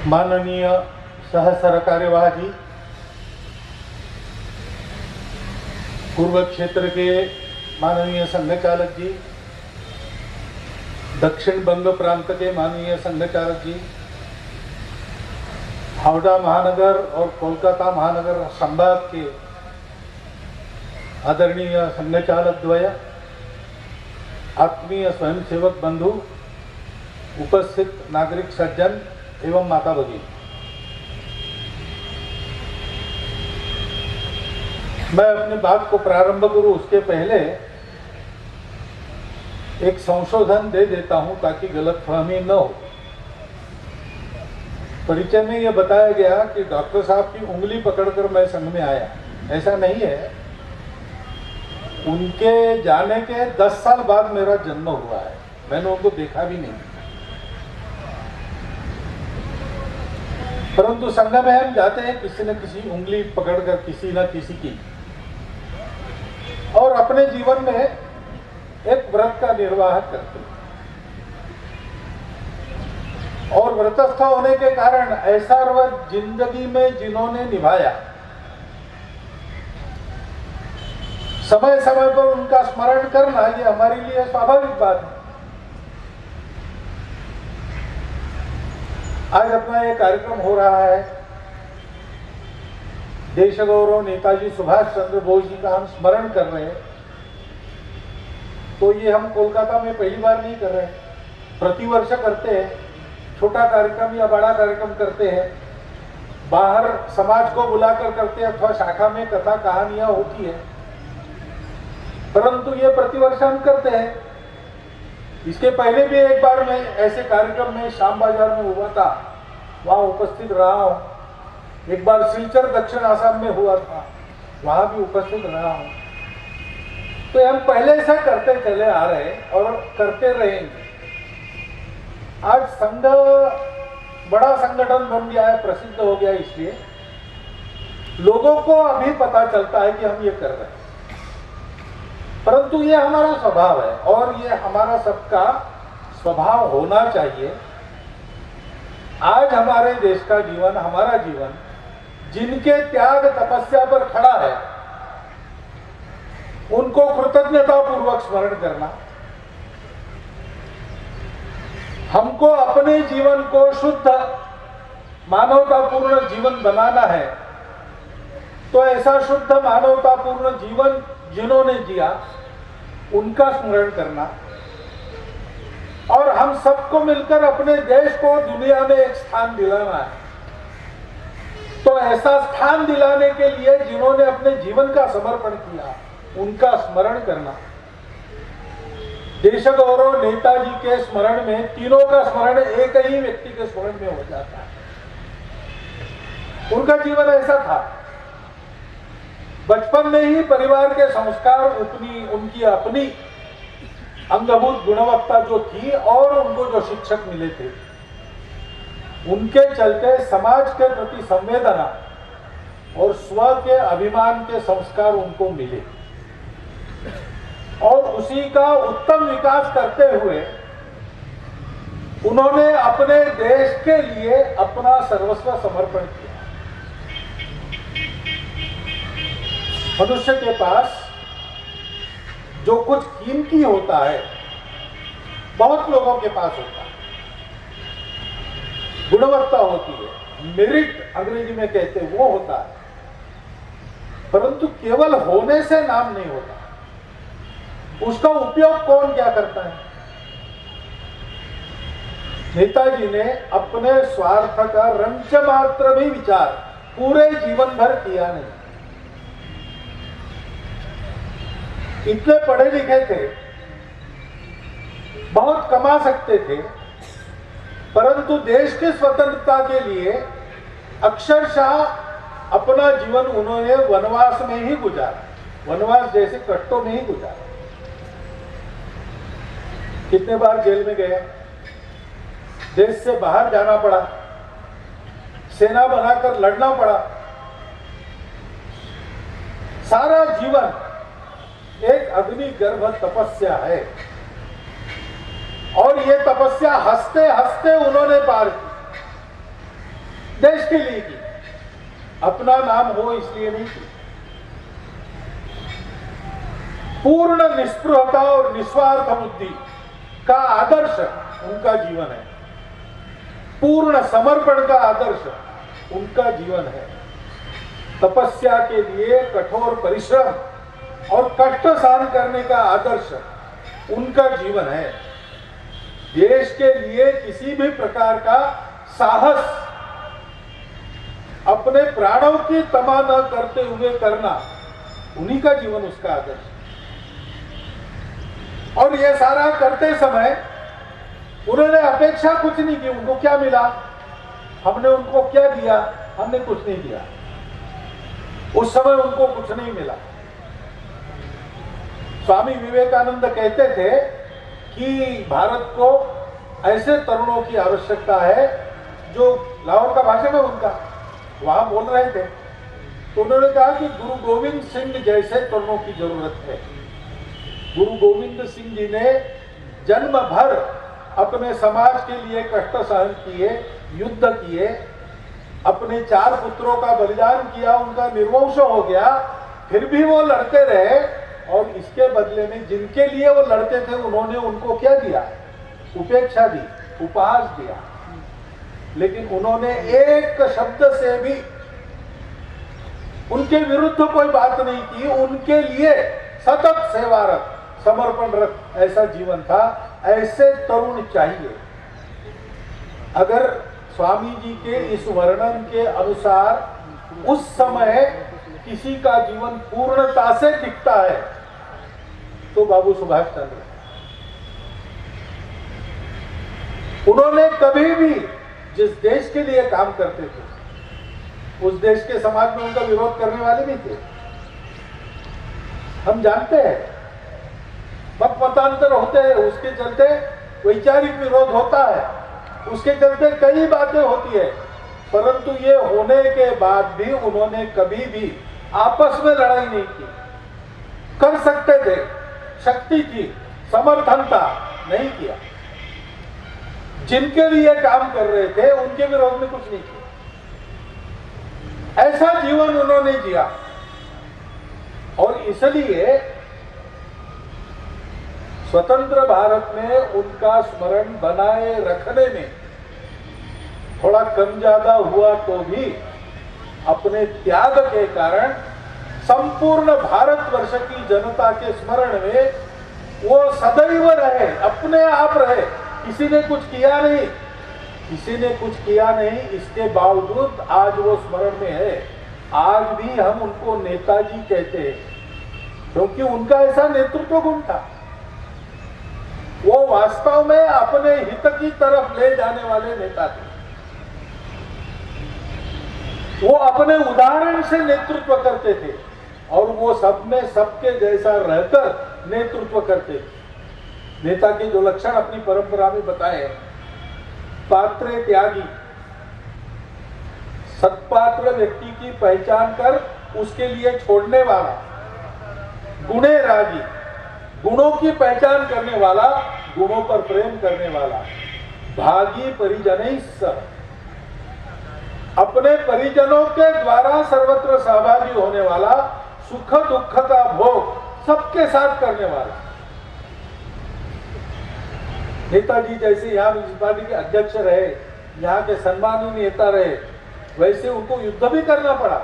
माननीय सह सरकार्यवाह जी, पूर्व क्षेत्र के माननीय संघ चालक जी, दक्षिण बंग प्रांत के माननीय संघ चालक जी, हावड़ा महानगर और कोलकाता महानगर संभाग के आदरणीय संघ चालक द्वय, आत्मीय स्वयंसेवक बंधु, उपस्थित नागरिक सज्जन एवं माता भगिनी, मैं अपनी बात को प्रारंभ करूं उसके पहले एक संशोधन दे देता हूं ताकि गलतफहमी न हो। परिचय में यह बताया गया कि डॉक्टर साहब की उंगली पकड़कर मैं संघ में आया, ऐसा नहीं है। उनके जाने के 10 साल बाद मेरा जन्म हुआ है, मैंने उनको देखा भी नहीं। परंतु संघ में हम जाते हैं किसी न किसी उंगली पकड़कर, किसी न किसी की, और अपने जीवन में एक व्रत का निर्वाह करते हैं। और व्रतस्थ होने के कारण ऐसा व्रत जिंदगी में जिन्होंने निभाया, समय समय पर उनका स्मरण करना, ये हमारे लिए स्वाभाविक बात है। आज अपना ये कार्यक्रम हो रहा है, देश गौरव नेताजी सुभाष चंद्र बोस जी का हम स्मरण कर रहे हैं। तो ये हम कोलकाता में पहली बार नहीं कर रहे हैं, प्रतिवर्ष करते हैं। छोटा कार्यक्रम या बड़ा कार्यक्रम करते हैं, बाहर समाज को बुलाकर करते हैं अथवा शाखा में कथा कहानियां होती है, परंतु ये प्रतिवर्ष हम करते हैं। इसके पहले भी एक बार मैं ऐसे कार्यक्रम में शाम बाजार में हुआ था, वहां उपस्थित रहा हूं। एक बार सिलचर दक्षिण आसाम में हुआ था, वहां भी उपस्थित रहा हूं। तो हम पहले से करते चले आ रहे और करते रहेंगे। आज संघ बड़ा संगठन बन गया है, प्रसिद्ध हो गया, इसलिए लोगों को अभी पता चलता है कि हम ये कर रहे हैं। परंतु ये हमारा स्वभाव है और ये हमारा सबका स्वभाव होना चाहिए। आज हमारे देश का जीवन, हमारा जीवन जिनके त्याग तपस्या पर खड़ा है, उनको कृतज्ञता पूर्वक स्मरण करना, हमको अपने जीवन को शुद्ध मानवतापूर्ण जीवन बनाना है। तो ऐसा शुद्ध मानवतापूर्ण जीवन जिन्होंने जिया, उनका स्मरण करना, और हम सबको मिलकर अपने देश को दुनिया में एक स्थान दिलाना है। तो ऐसा स्थान दिलाने के लिए जिन्होंने अपने जीवन का समर्पण किया, उनका स्मरण करना। देश गौरव नेताजी के स्मरण में तीनों का स्मरण एक ही व्यक्ति के स्मरण में हो जाता है। उनका जीवन ऐसा था, बचपन में ही परिवार के संस्कार, उनकी अपनी अंगभूत गुणवत्ता जो थी और उनको जो शिक्षक मिले थे, उनके चलते समाज के प्रति संवेदना और स्व के अभिमान के संस्कार उनको मिले, और उसी का उत्तम विकास करते हुए उन्होंने अपने देश के लिए अपना सर्वस्व समर्पण किया। मनुष्य के पास जो कुछ कीमती होता है, बहुत लोगों के पास होता है, गुणवत्ता होती है, मेरिट अंग्रेजी में कहते हैं, वो होता है। परंतु केवल होने से नाम नहीं होता, उसका उपयोग कौन क्या करता है। नेताजी ने अपने स्वार्थ का रंच मात्र भी विचार पूरे जीवन भर किया नहीं। इतने पढ़े लिखे थे, बहुत कमा सकते थे, परंतु देश की स्वतंत्रता के लिए अक्षरशः अपना जीवन उन्होंने वनवास में ही गुजारा, वनवास जैसे कष्टों में ही गुजारा। कितने बार जेल में गए, देश से बाहर जाना पड़ा, सेना बनाकर लड़ना पड़ा। सारा जीवन एक अग्निगर्भ तपस्या है, और ये तपस्या हंसते हंसते उन्होंने पार की। देश के लिए की, अपना नाम हो इसलिए नहीं की। पूर्ण निष्पृहता और निस्वार्थ बुद्धि का आदर्श उनका जीवन है, पूर्ण समर्पण का आदर्श उनका जीवन है। तपस्या के लिए कठोर परिश्रम और कष्ट सहन करने का आदर्श उनका जीवन है। देश के लिए किसी भी प्रकार का साहस, अपने प्राणों की तमा न करते हुए करना, उन्हीं का जीवन उसका आदर्श। और ये सारा करते समय उन्होंने अपेक्षा कुछ नहीं की। उनको क्या मिला, हमने उनको क्या दिया, हमने कुछ नहीं दिया। उस समय उनको कुछ नहीं मिला। स्वामी विवेकानंद कहते थे कि भारत को ऐसे तरुणों की आवश्यकता है, जो लाहौर का भाषण है उनका, वहां बोल रहे थे, तो उन्होंने कहा कि गुरु गोविंद सिंह जैसे तरुणों की जरूरत है। गुरु गोविंद सिंह जी ने जन्म भर अपने समाज के लिए कष्ट सहन किए, युद्ध किए, अपने 4 पुत्रों का बलिदान किया, उनका निर्वंश हो गया, फिर भी वो लड़ते रहे। और इसके बदले में जिनके लिए वो लड़ते थे, उन्होंने उनको क्या दिया, उपेक्षा दी, उपहास दिया। लेकिन उन्होंने एक शब्द से भी उनके विरुद्ध कोई बात नहीं की। उनके लिए सतत सेवारत, समर्पणरत ऐसा जीवन था। ऐसे तरुण चाहिए। अगर स्वामी जी के इस वर्णन के अनुसार उस समय किसी का जीवन पूर्णता से दिखता है तो बाबू सुभाष चंद्र। उन्होंने कभी भी जिस देश के लिए काम करते थे, उस देश के समाज में उनका विरोध करने वाले भी थे। हम जानते हैं मत मतांतर होते हैं, उसके चलते वैचारिक विरोध होता है, उसके चलते कई बातें होती है, परंतु ये होने के बाद भी उन्होंने कभी भी आपस में लड़ाई नहीं की। कर सकते थे, शक्ति थी, समर्थन था, नहीं किया। जिनके लिए काम कर रहे थे उनके विरोध में कुछ नहीं किया। ऐसा जीवन उन्होंने जिया। और इसलिए स्वतंत्र भारत में उनका स्मरण बनाए रखने में थोड़ा कम ज्यादा हुआ तो भी अपने त्याग के कारण संपूर्ण भारतवर्ष की जनता के स्मरण में वो सदैव रहे, अपने आप रहे। किसी ने कुछ किया नहीं, किसी ने कुछ किया नहीं, इसके बावजूद आज वो स्मरण में है। आज भी हम उनको नेताजी कहते हैं, क्योंकि उनका ऐसा नेतृत्व गुण था। वो वास्तव में अपने हित की तरफ ले जाने वाले नेता थे। वो अपने उदाहरण से नेतृत्व करते थे और वो सब में सबके जैसा रहकर नेतृत्व करते थे। नेता के जो लक्षण अपनी परंपरा में बताए, पात्र त्यागी, सत्पात्र व्यक्ति की पहचान कर उसके लिए छोड़ने वाला, गुणे रागी, गुणों की पहचान करने वाला, गुणों पर प्रेम करने वाला, भागी परिजन सह, अपने परिजनों के द्वारा सर्वत्र सहभागी होने वाला, सुख दुख का भोग सबके साथ करने वाला। नेताजी जैसे यहाँ म्यूनिसिपालिटी के अध्यक्ष रहे, यहाँ के सम्मानीय नेता रहे, वैसे उनको युद्ध भी करना पड़ा।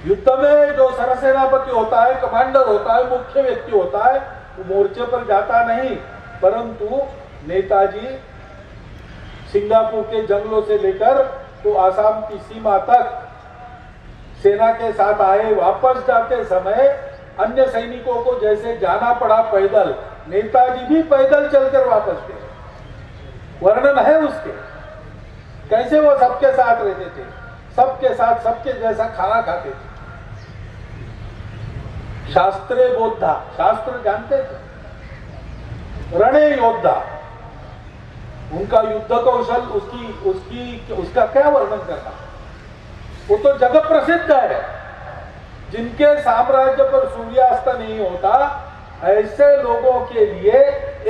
युद्ध में जो सरसेनापति होता है, कमांडर होता है, मुख्य व्यक्ति होता है, वो मोर्चे पर जाता नहीं, परंतु नेताजी सिंगापुर के जंगलों से लेकर तो आसाम की सीमा तक सेना के साथ आए। वापस जाते समय अन्य सैनिकों को जैसे जाना पड़ा पैदल, नेताजी भी पैदल चलकर वापस गए। वर्णन है उसके, कैसे वो सबके साथ रहते थे, सबके साथ सबके जैसा खाना खाते थे। शास्त्रे बोधा, शास्त्र जानते थे। रणे योद्धा, उनका युद्ध कौशल, उसका क्या वर्णन करना, वो तो जगत प्रसिद्ध है। जिनके साम्राज्य पर सूर्यास्त नहीं होता, ऐसे लोगों के लिए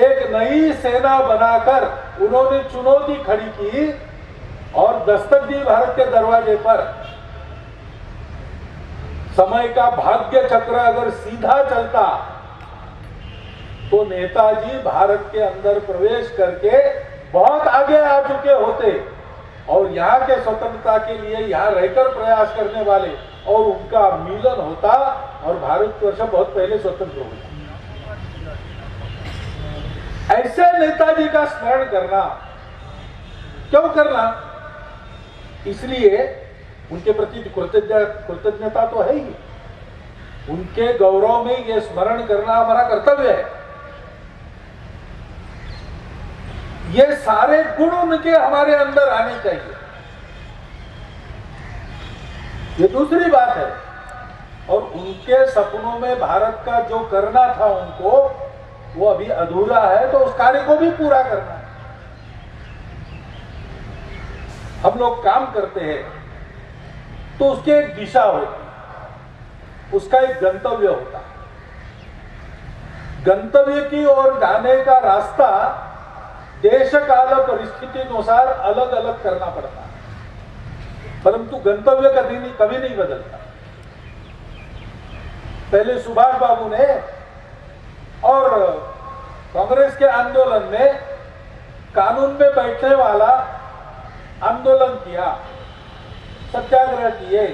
एक नई सेना बनाकर उन्होंने चुनौती खड़ी की और दस्तक दी भारत के दरवाजे पर। समय का भाग्य चक्र अगर सीधा चलता तो नेताजी भारत के अंदर प्रवेश करके बहुत आगे आ चुके होते और यहाँ के स्वतंत्रता के लिए यहाँ रहकर प्रयास करने वाले और उनका मिलन होता और भारतवर्ष बहुत पहले स्वतंत्र हो गया। ऐसे नेताजी का स्मरण करना क्यों करना? इसलिए उनके प्रति कृतज्ञता तो है ही, उनके गौरव में ये स्मरण करना हमारा कर्तव्य है। ये सारे गुण उनके हमारे अंदर आने चाहिए, ये दूसरी बात है। और उनके सपनों में भारत का जो करना था उनको, वो अभी अधूरा है, तो उस कार्य को भी पूरा करना है। हम लोग काम करते हैं तो उसकी एक दिशा होती है, उसका एक गंतव्य होता है। गंतव्य की ओर जाने का रास्ता देश काल परिस्थिति अनुसार अलग अलग करना पड़ता है, परंतु गंतव्य कभी नहीं बदलता। पहले सुभाष बाबू ने और कांग्रेस के आंदोलन में कानून में बैठने वाला आंदोलन किया, सत्याग्रह किए,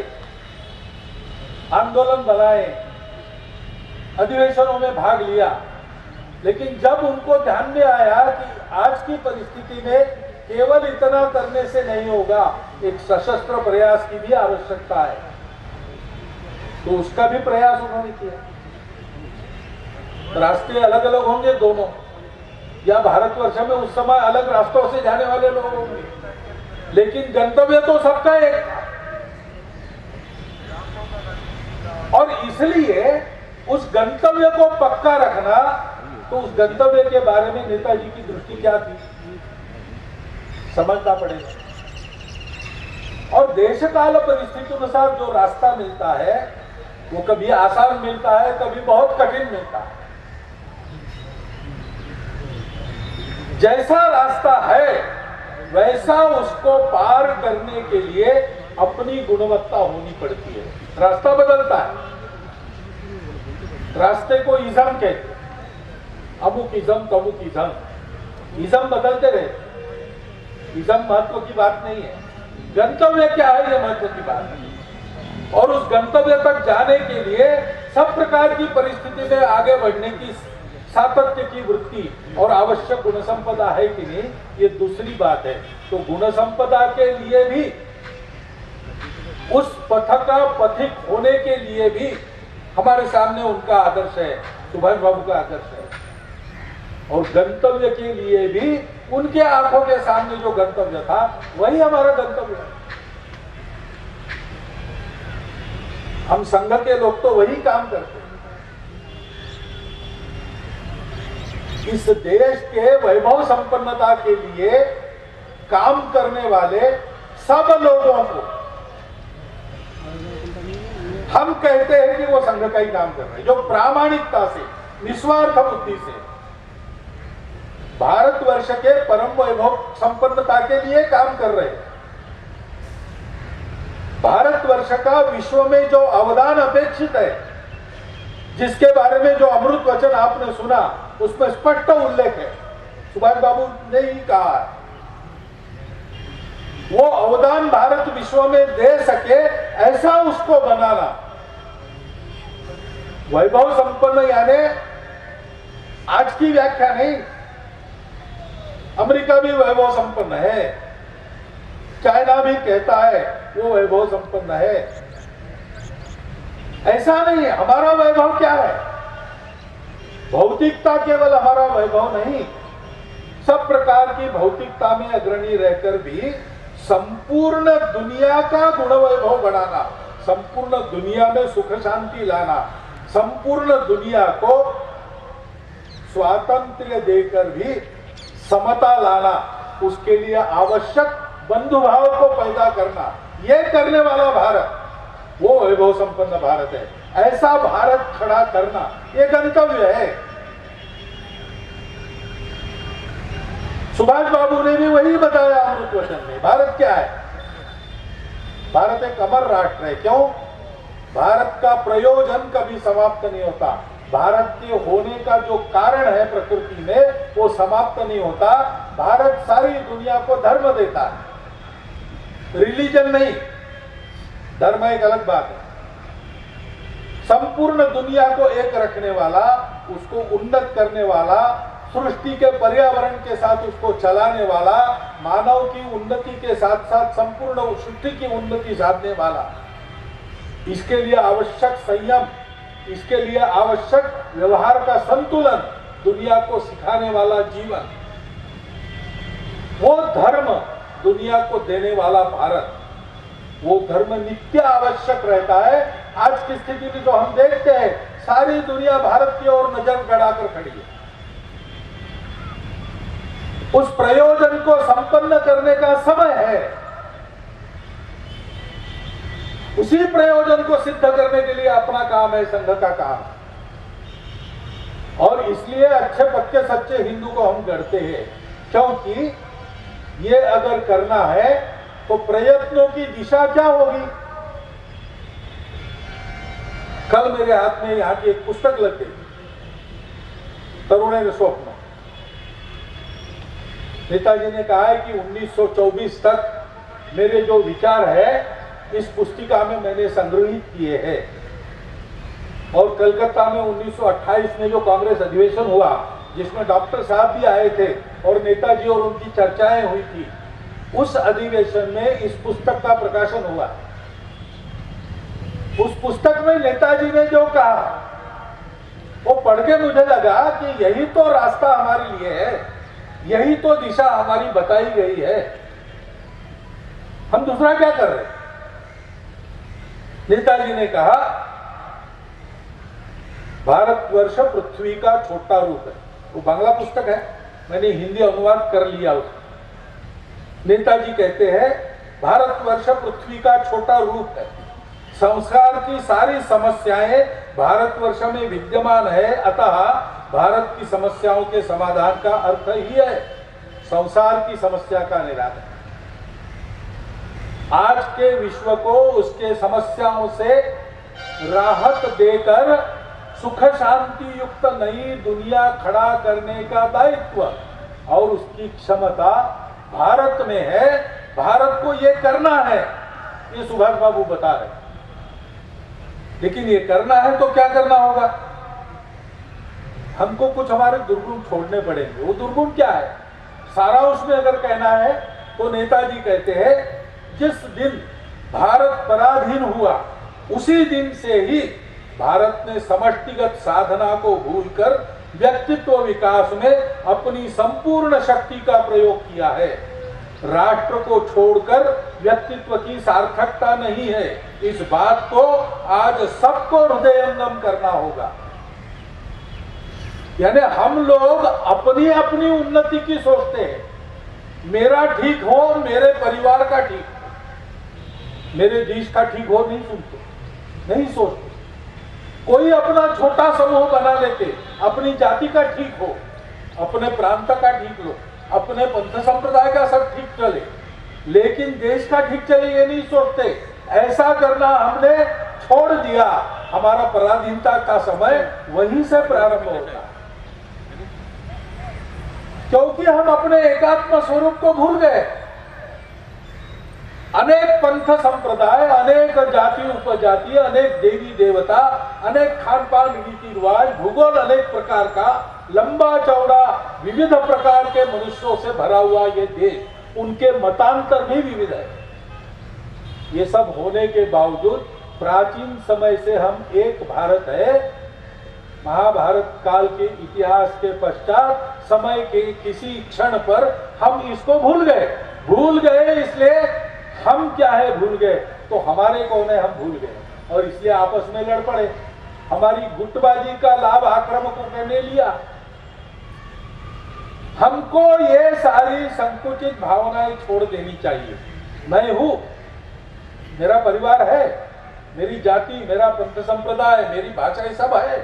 आंदोलन बनाए, अधिवेशनों में भाग लिया। लेकिन जब उनको ध्यान में आया कि आज की परिस्थिति में केवल इतना करने से नहीं होगा, एक सशस्त्र प्रयास की भी आवश्यकता है, तो उसका भी प्रयास उन्होंने किया। रास्ते अलग अलग होंगे दोनों, या भारतवर्ष में उस समय अलग रास्तों से जाने वाले लोग होंगे, लेकिन गंतव्य तो सबका एक था। और इसलिए उस गंतव्य को पक्का रखना, तो उस गंतव्य के बारे में नेताजी की दृष्टि क्या थी समझना पड़ेगा। और देश काल परिस्थिति अनुसार जो रास्ता मिलता है वो कभी आसान मिलता है, कभी बहुत कठिन मिलता है। जैसा रास्ता है वैसा उसको पार करने के लिए अपनी गुणवत्ता होनी पड़ती है। रास्ता बदलता है, रास्ते को इज़म कहते हैं, अमुक इज़म तमुक इज़म, इज़म बदलते रहे। इज़म महत्व की बात नहीं है, गंतव्य क्या है ये महत्व की बात है। और उस गंतव्य तक जाने के लिए सब प्रकार की परिस्थिति में आगे बढ़ने की सातत्य की वृत्ति और आवश्यक गुण संपदा है कि नहीं, ये दूसरी बात है। तो गुण संपदा के लिए भी, उस पथ का पथिक होने के लिए भी हमारे सामने उनका आदर्श है, सुभाष बाबू का आदर्श है। और गंतव्य के लिए भी उनके आंखों के सामने जो गंतव्य था वही हमारा गंतव्य है। हम संघ के लोग तो वही काम करते हैं। इस देश के वैभव संपन्नता के लिए काम करने वाले सब लोगों को हम कहते हैं कि वो संघ का ही काम कर रहे हैं, जो प्रामाणिकता से, निस्वार्थ बुद्धि से भारतवर्ष के परम वैभव संपन्नता के लिए काम कर रहे हैं। भारतवर्ष का विश्व में जो अवदान अपेक्षित है, जिसके बारे में जो अमृत वचन आपने सुना, उसमें स्पष्ट उल्लेख है, सुभाष बाबू ने ही कहा है। वो अवदान भारत विश्व में दे सके ऐसा उसको बनाना। वैभव संपन्न यानी आज की व्याख्या नहीं, अमेरिका भी वैभव संपन्न है, चाइना भी कहता है वो वैभव संपन्न है, ऐसा नहीं है। हमारा वैभव क्या है? भौतिकता केवल हमारा वैभव नहीं, सब प्रकार की भौतिकता में अग्रणी रहकर भी संपूर्ण दुनिया का गुण वैभव बढ़ाना, संपूर्ण दुनिया में सुख शांति लाना, संपूर्ण दुनिया को स्वातंत्र्य देकर भी समता लाना, उसके लिए आवश्यक बंधुभाव को पैदा करना, ये करने वाला भारत वो वैभव संपन्न भारत है। ऐसा भारत खड़ा करना ये गंतव्य है। सुभाष बाबू ने भी वही बताया अमृत भारतवर्षन में। भारत क्या है? भारत एक अमर राष्ट्र है। क्यों? भारत का प्रयोजन कभी समाप्त नहीं होता। भारत के होने का जो कारण है प्रकृति में, वो समाप्त नहीं होता। भारत सारी दुनिया को धर्म देता है, रिलीजन नहीं। धर्म एक अलग बात है। संपूर्ण दुनिया को एक रखने वाला, उसको उन्नत करने वाला, सृष्टि के पर्यावरण के साथ उसको चलाने वाला, मानव की उन्नति के साथ साथ संपूर्ण सृष्टि की उन्नति साधने वाला, इसके लिए आवश्यक संयम, इसके लिए आवश्यक व्यवहार का संतुलन दुनिया को सिखाने वाला जीवन, वो धर्म दुनिया को देने वाला भारत, वो धर्म नित्य आवश्यक रहता है। आज की स्थिति में जो हम देखते हैं, सारी दुनिया भारत की ओर नजर गड़ाकर खड़ी है। उस प्रयोजन को संपन्न करने का समय है। उसी प्रयोजन को सिद्ध करने के लिए अपना काम है, संघ का काम। और इसलिए अच्छे पक्के सच्चे हिंदू को हम गढ़ते हैं, क्योंकि ये अगर करना है तो प्रयत्नों की दिशा क्या होगी? कल मेरे हाथ में यहां की एक पुस्तक लग गई, तरुणेर स्वप्न। नेताजी ने कहा है कि 1924 तक मेरे जो विचार है इस पुस्तिका में मैंने संग्रहित किए हैं। और कलकत्ता में 1928 में जो कांग्रेस अधिवेशन हुआ, जिसमें डॉक्टर साहब भी आए थे और नेताजी और उनकी चर्चाएं हुई थी, उस अधिवेशन में इस पुस्तक का प्रकाशन हुआ। उस पुस्तक में नेताजी ने जो कहा, वो पढ़ के मुझे लगा कि यही तो रास्ता हमारे लिए है, यही तो दिशा हमारी बताई गई है। हम दूसरा क्या कर रहे हैं? नेताजी ने कहा, भारतवर्ष पृथ्वी का छोटा रूप है। वो बांग्ला पुस्तक है, मैंने हिंदी अनुवाद कर लिया उसका। नेताजी कहते हैं, भारतवर्ष पृथ्वी का छोटा रूप है, संसार की सारी समस्याएं भारतवर्ष में विद्यमान है, अतः भारत की समस्याओं के समाधान का अर्थ ही है संसार की समस्या का निराकरण। आज के विश्व को उसके समस्याओं से राहत देकर सुख शांति युक्त नई दुनिया खड़ा करने का दायित्व और उसकी क्षमता भारत में है। भारत को ये करना है, ये सुभाष बाबू बता रहे। लेकिन ये करना है तो क्या करना होगा? हमको कुछ हमारे दुर्गुण छोड़ने पड़ेंगे। वो दुर्गुण क्या है? सारा उसमें अगर कहना है तो नेताजी कहते हैं, जिस दिन भारत पराधीन हुआ उसी दिन से ही भारत ने समष्टिगत साधना को भूलकर व्यक्तित्व विकास में अपनी संपूर्ण शक्ति का प्रयोग किया है। राष्ट्र को छोड़कर व्यक्तित्व की सार्थकता नहीं है। इस बात को आज सबको हृदयंगम करना होगा। यानी हम लोग अपनी अपनी उन्नति की सोचते हैं, मेरा ठीक हो, मेरे परिवार का ठीक हो, मेरे देश का ठीक हो नहीं सुनते, नहीं सोचते। कोई अपना छोटा समूह बना लेते, अपनी जाति का ठीक हो, अपने प्रांत का ठीक लो, अपने पंथ संप्रदाय का सब ठीक चले, लेकिन देश का ठीक चले ये नहीं सोचते। ऐसा करना हमने छोड़ दिया। हमारा पराधीनता का समय वहीं से प्रारंभ होता है, क्योंकि हम अपने एकात्म स्वरूप को भूल गए। अनेक पंथ संप्रदाय, अनेक जाति उपजाति, अनेक देवी देवता, अनेक खान पान रीति रिवाज, भूगोल अनेक प्रकार का, लंबा चौड़ा विविध प्रकार के मनुष्यों से भरा हुआ ये देश, उनके मतांतर भी विविध है। ये सब होने के बावजूद प्राचीन समय से हम एक भारत है। महाभारत काल के इतिहास के पश्चात समय के किसी क्षण पर हम इसको भूल गए। इसलिए हम क्या है भूल गए, तो हमारे कौन है हम भूल गए, और इसलिए आपस में लड़ पड़े। हमारी गुटबाजी का लाभ आक्रामकों ने लिया। हमको ये सारी संकुचित भावनाएं छोड़ देनी चाहिए। मैं हूं, मेरा परिवार है, मेरी जाति, मेरा पंथ संप्रदाय, मेरी भाषा, ये सब है,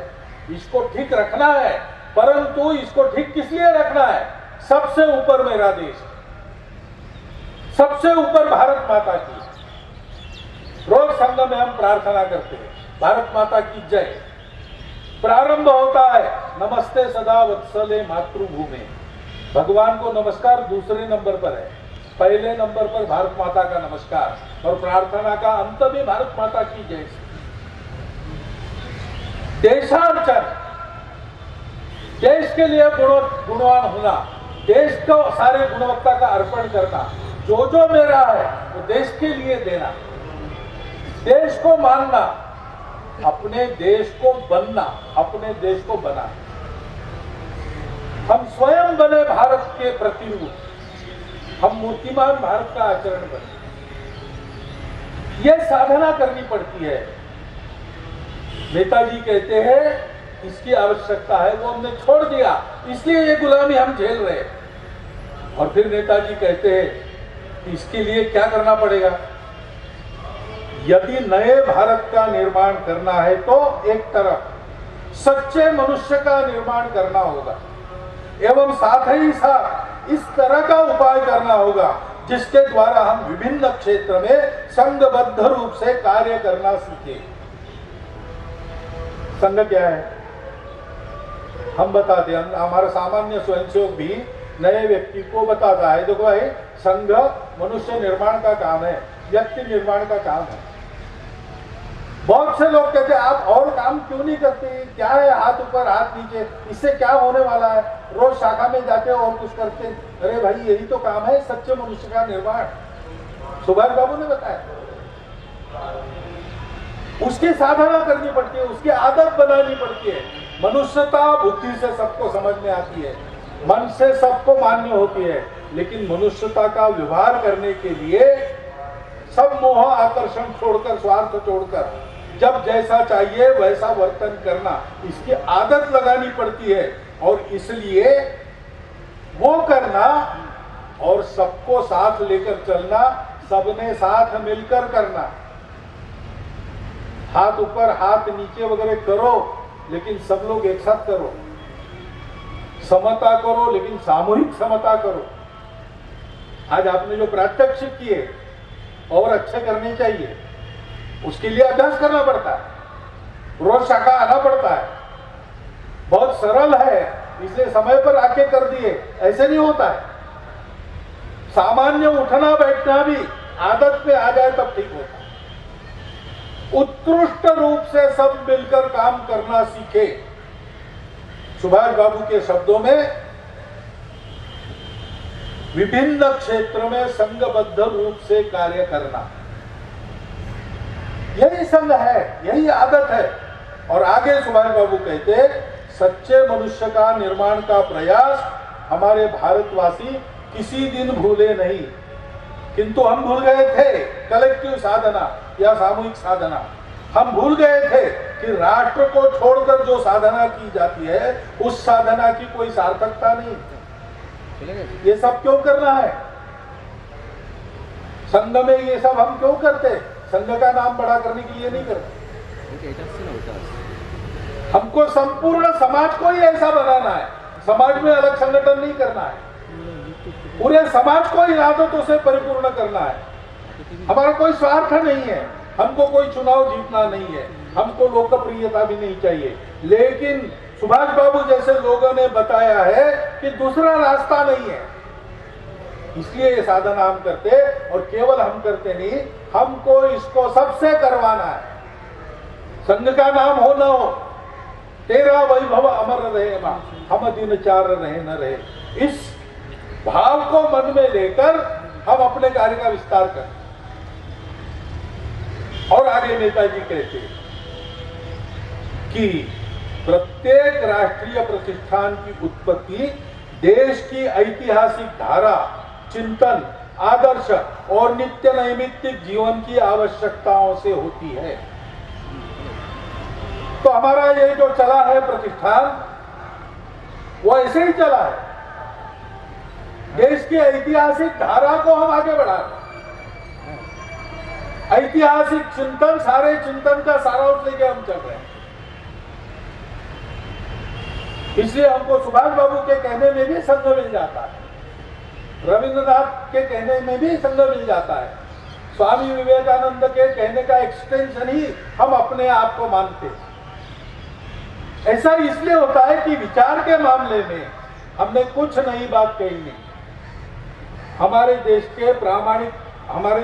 इसको ठीक रखना है। परंतु इसको ठीक किस लिए रखना है? सबसे ऊपर मेरा देश, सबसे ऊपर भारत माता की। रोज संघ में हम प्रार्थना करते हैं, भारत माता की जय। प्रारंभ होता है नमस्ते सदा वत्सले मातृभूमि। भगवान को नमस्कार दूसरे नंबर पर है, पहले नंबर पर भारत माता का नमस्कार, और प्रार्थना का अंत भी भारत माता की जय। देशार्चन, देश के लिए गुणवान होना, देश को सारे गुणवत्ता का अर्पण करना, जो जो मेरा है वो देश के लिए देना, देश को मानना, अपने देश को बनना, अपने देश को बना। हम स्वयं बने भारत के प्रतिरूप, हम मूर्तिमान भारत का आचरण बने। यह साधना करनी पड़ती है। नेताजी कहते हैं इसकी आवश्यकता है, वो हमने छोड़ दिया, इसलिए ये गुलामी हम झेल रहे हैं। और फिर नेताजी कहते हैं कि इसके लिए क्या करना पड़ेगा। यदि नए भारत का निर्माण करना है तो एक तरफ सच्चे मनुष्य का निर्माण करना होगा, एवं साथ ही साथ इस तरह का उपाय करना होगा जिसके द्वारा हम विभिन्न क्षेत्र में संघबद्ध रूप से कार्य करना सीखें। संघ क्या है हम बताते हैं, हमारा सामान्य स्वयंसेवक भी नए व्यक्ति को बताता है, देखो भाई संघ मनुष्य निर्माण का काम है, व्यक्ति निर्माण का काम है। बहुत से लोग कहते हैं आप और काम क्यों नहीं करते, क्या है हाथ ऊपर हाथ नीचे, इससे क्या होने वाला है, रोज शाखा में जाते हैं और कुछ करते हैं। अरे भाई यही तो काम है सच्चे मनुष्य का निर्माण, सुभाष बाबू ने बताया। उसकी साधना करनी पड़ती है, उसकी आदत बनानी पड़ती है। मनुष्यता बुद्धि से सबको समझ में आती है, मन से सबको मान्य होती है, लेकिन मनुष्यता का व्यवहार करने के लिए सब मोह आकर्षण छोड़कर, स्वार्थ छोड़कर, जब जैसा चाहिए वैसा वर्तन करना, इसकी आदत लगानी पड़ती है। और इसलिए वो करना और सबको साथ लेकर चलना, सबने साथ मिलकर करना। हाथ ऊपर हाथ नीचे वगैरह करो, लेकिन सब लोग एक साथ करो। समता करो, लेकिन सामूहिक समता करो। आज आपने जो प्रात्यक्षिक किए और अच्छे करने चाहिए, उसके लिए अभ्यास करना पड़ता है, रोज शाखा आना पड़ता है। बहुत सरल है, इसलिए समय पर आके कर दिए ऐसे नहीं होता है। सामान्य उठना बैठना भी आदत पे आ जाए तब ठीक होता है। उत्कृष्ट रूप से सब मिलकर काम करना सीखे। सुभाष बाबू के शब्दों में विभिन्न क्षेत्र में संघबद्ध रूप से कार्य करना, यही संघ है, यही आदत है। और आगे सुभाष बाबू कहते सच्चे मनुष्य का निर्माण का प्रयास हमारे भारतवासी किसी दिन भूले नहीं, किंतु हम भूल गए थे कलेक्टिव साधना या सामूहिक साधना। हम भूल गए थे कि राष्ट्र को छोड़कर जो साधना की जाती है उस साधना की कोई सार्थकता नहीं। ये सब क्यों करना है? संघ में ये सब हम क्यों करते? संघ का नाम बड़ा करने के लिए नहीं करते। हमको संपूर्ण समाज को ही ऐसा बनाना है, समाज में अलग संगठन नहीं करना है, पूरे समाज को ही आदतों से परिपूर्ण करना है। हमारा कोई स्वार्थ नहीं है, हमको कोई चुनाव जीतना नहीं है, हमको लोकप्रियता भी नहीं चाहिए, लेकिन सुभाष बाबू जैसे लोगों ने बताया है कि दूसरा रास्ता नहीं है, इसलिए ये साधना हम करते। और केवल हम करते नहीं, हमको इसको सबसे करवाना है। संघ का नाम हो न हो, तेरा वैभव अमर रहे मां, हम दिन चार रहे न रहे, इस भाव को मन में लेकर हम अपने कार्य का विस्तार करें। और आगे नेताजी कहते कि प्रत्येक राष्ट्रीय प्रतिष्ठान की उत्पत्ति देश की ऐतिहासिक धारा, चिंतन, आदर्श और नित्य नैमित्तिक जीवन की आवश्यकताओं से होती है। तो हमारा ये जो चला है प्रतिष्ठान, वो ऐसे ही चला है। देश की ऐतिहासिक धारा को हम आगे बढ़ा रहे हैं। ऐतिहासिक चिंतन, सारे चिंतन का सारांश लेके हम चल रहे हैं। इसलिए हमको सुभाष बाबू के कहने में भी संघ मिल जाता है। रविंद्रनाथ के कहने में भी संग मिल जाता है। स्वामी विवेकानंद के कहने का एक्सटेंशन ही हम अपने आप को मानते हैं। ऐसा इसलिए होता है कि विचार के मामले में हमने कुछ नई बात कही नहीं। हमारे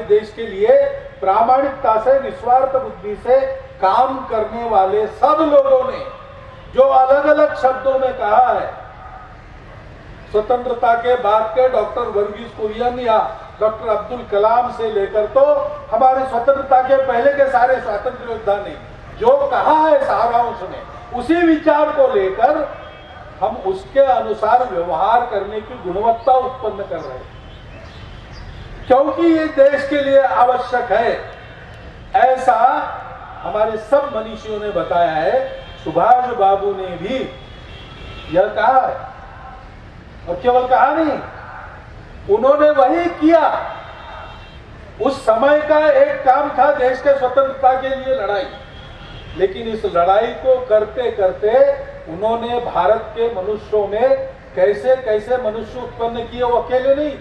देश के लिए प्रामाणिकता से, निस्वार्थ बुद्धि से काम करने वाले सब लोगों ने जो अलग अलग शब्दों में कहा है, स्वतंत्रता के बाद के डॉक्टर वर्गीस कुरियन या डॉक्टर अब्दुल कलाम से लेकर तो हमारे स्वतंत्रता के पहले के सारे स्वातंत्र योद्धा ने जो कहा है सारांश में, उसी विचार को लेकर हम उसके अनुसार व्यवहार करने की गुणवत्ता उत्पन्न कर रहे हैं, क्योंकि ये देश के लिए आवश्यक है। ऐसा हमारे सब मनीषियों ने बताया है। सुभाष बाबू ने भी यह कहा है, और केवल कहा नहीं, उन्होंने वही किया। उस समय का एक काम था देश के स्वतंत्रता के लिए लड़ाई, लेकिन इस लड़ाई को करते करते उन्होंने भारत के मनुष्यों में कैसे कैसे मनुष्य उत्पन्न किए, वो अकेले नहीं,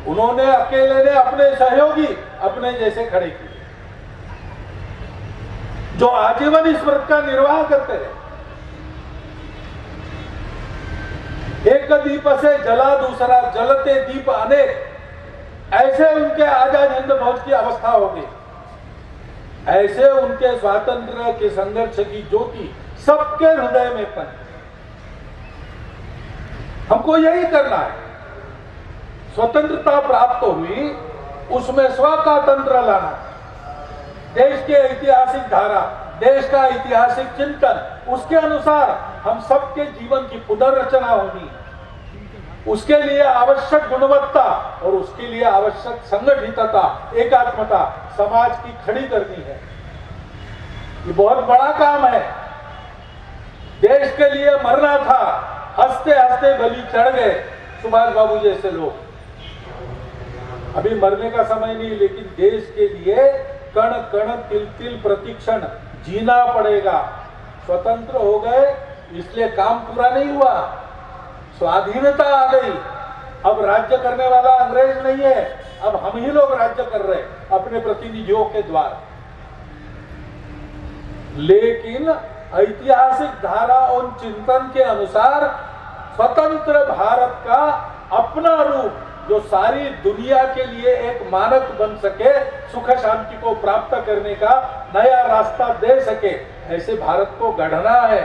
उन्होंने अकेले ने अपने सहयोगी अपने जैसे खड़े किए, जो आजीवन इस व्रत का निर्वाह करते रहे। एक दीप से जला दूसरा, जलते दीप अनेक, ऐसे उनके आजाद हिंद फौज की अवस्था हो गई। ऐसे उनके स्वातंत्र के संघर्ष की ज्योति सबके हृदय में पनपी। हमको यही करना है। स्वतंत्रता प्राप्त हुई, उसमें स्व का तंत्र लाना, देश के ऐतिहासिक धारा, देश का ऐतिहासिक चिंतन, उसके अनुसार हम सबके जीवन की पुनर्रचना होनी, उसके लिए आवश्यक गुणवत्ता और उसके लिए आवश्यक संगठितता, एकात्मता समाज की खड़ी करनी है। ये बहुत बड़ा काम है। देश के लिए मरना था, हंसते हंसते बलि चढ़ गए सुभाष बाबू जैसे लोग। अभी मरने का समय नहीं, लेकिन देश के लिए कण कण तिल तिल प्रतिक्षण जीना पड़ेगा। स्वतंत्र हो गए इसलिए काम पूरा नहीं हुआ, स्वाधीनता आ गई। अब राज्य करने वाला अंग्रेज नहीं है, अब हम ही लोग राज्य कर रहे हैं अपने प्रतिनिधियों के द्वारा। लेकिन ऐतिहासिक धारा और चिंतन के अनुसार स्वतंत्र भारत का अपना रूप, जो सारी दुनिया के लिए एक मानक बन सके, सुख शांति को प्राप्त करने का नया रास्ता दे सके, ऐसे भारत को गढ़ना है।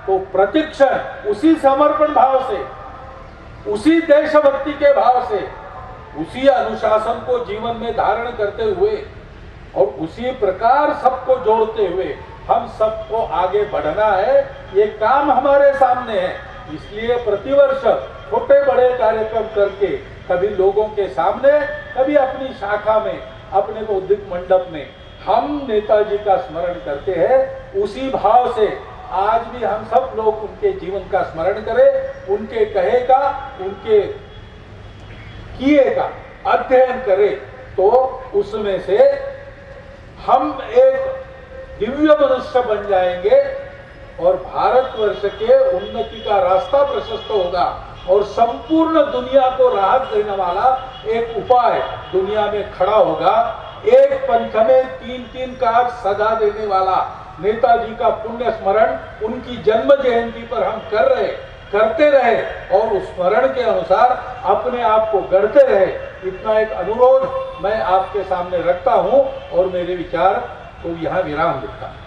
तो प्रतिक्षण उसी समर्पण भाव से, उसी देशभक्ति के भाव से, उसी अनुशासन को जीवन में धारण करते हुए और उसी प्रकार सबको जोड़ते हुए हम सबको आगे बढ़ना है। ये काम हमारे सामने है। इसलिए प्रतिवर्ष छोटे बड़े कार्यक्रम करके, कभी लोगों के सामने, कभी अपनी शाखा में, अपने बौद्धिक मंडप में हम नेताजी का स्मरण करते हैं। उसी भाव से आज भी हम सब लोग उनके जीवन का स्मरण करें, उनके कहे का, उनके किए का अध्ययन करें, तो उसमें से हम एक दिव्य मनुष्य बन जाएंगे और भारतवर्ष के उन्नति का रास्ता प्रशस्त होगा और संपूर्ण दुनिया को राहत देने वाला एक उपाय दुनिया में खड़ा होगा। एक पंथ में 3-3 काज सजा देने वाला नेताजी का पुण्य स्मरण उनकी जन्म जयंती पर हम करते रहे और उस स्मरण के अनुसार अपने आप को गढ़ते रहे। इतना एक अनुरोध मैं आपके सामने रखता हूं और मेरे विचार को यहाँ विराम देता हूं।